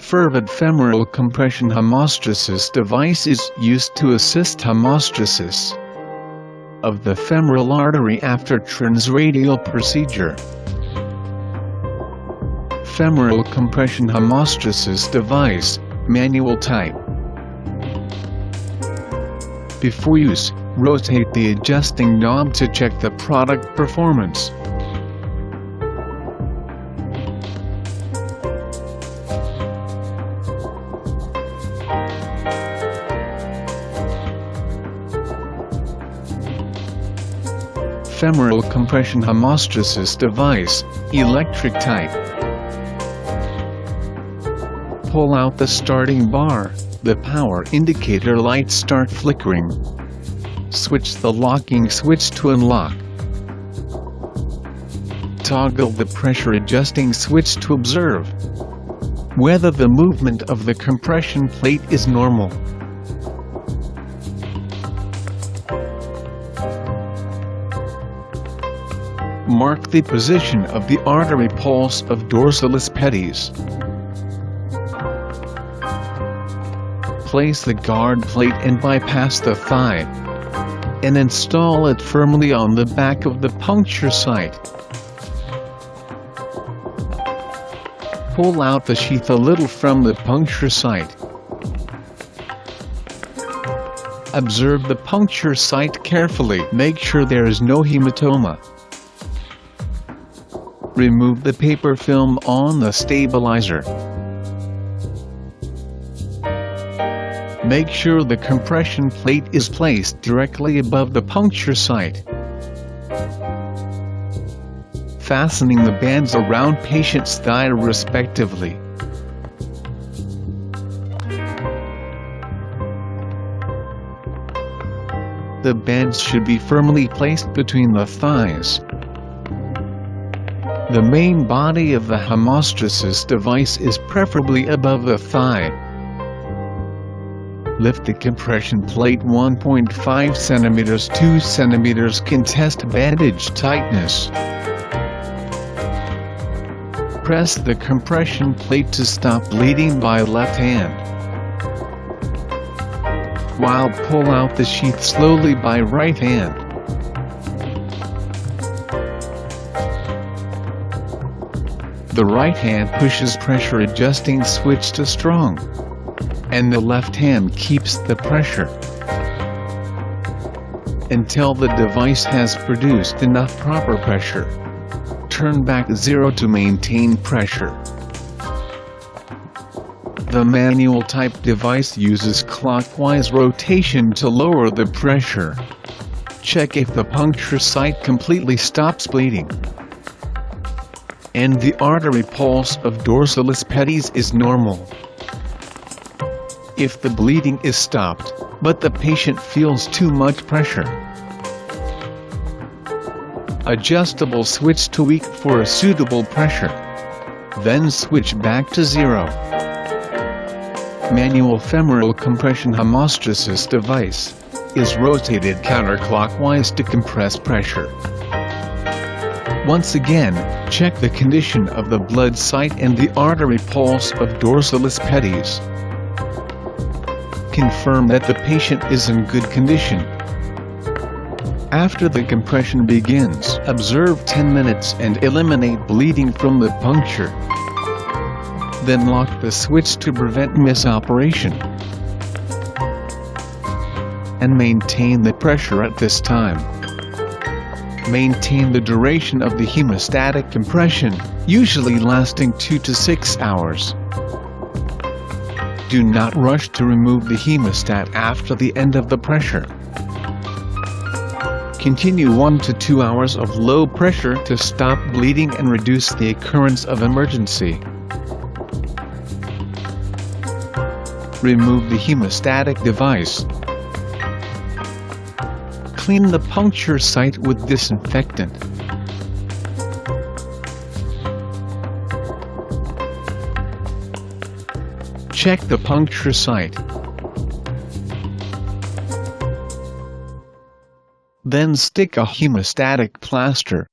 fervid femoral compression hemostasis device is used to assist hemostasis of the femoral artery after transradial procedure. Femoral compression hemostasis device, manual type. Before use, rotate the adjusting knob to check the product performance. Femoral compression hemostasis device, electric type. Pull out the starting bar, the power indicator lights start flickering. Switch the locking switch to unlock. Toggle the pressure adjusting switch to observe whether the movement of the compression plate is normal. Mark the position of the artery pulse of dorsalis pedis. Place the guard plate and bypass the thigh, and install it firmly on the back of the puncture site. Pull out the sheath a little from the puncture site. Observe the puncture site carefully. Make sure there is no hematoma. Remove the paper film on the stabilizer. Make sure the compression plate is placed directly above the puncture site. Fastening the bands around patient's thigh respectively. The bands should be firmly placed between the thighs. The main body of the hemostasis device is preferably above the thigh. Lift the compression plate 1.5 cm 2 cm. Can test bandage tightness. Press the compression plate to stop bleeding by left hand, while pull out the sheath slowly by right hand. The right hand pushes pressure adjusting switch to strong, and the left hand keeps the pressure until the device has produced enough proper pressure. Turn back 0 to maintain pressure. The manual type device uses clockwise rotation to lower the pressure. Check if the puncture site completely stops bleeding and the artery pulse of dorsalis pedis is normal. If the bleeding is stopped, but the patient feels too much pressure, adjustable switch to weak for a suitable pressure. Then switch back to 0. Manual femoral compression hemostasis device is rotated counterclockwise to compress pressure. Once again, check the condition of the blood site and the artery pulse of dorsalis pedis. Confirm that the patient is in good condition. After the compression begins, observe 10 minutes and eliminate bleeding from the puncture. Then lock the switch to prevent misoperation, and maintain the pressure at this time. Maintain the duration of the hemostatic compression, usually lasting 2 to 6 hours. Do not rush to remove the hemostat after the end of the pressure. Continue 1 to 2 hours of low pressure to stop bleeding and reduce the occurrence of emergency. Remove the hemostatic device. Clean the puncture site with disinfectant. Check the puncture site. Then stick a hemostatic plaster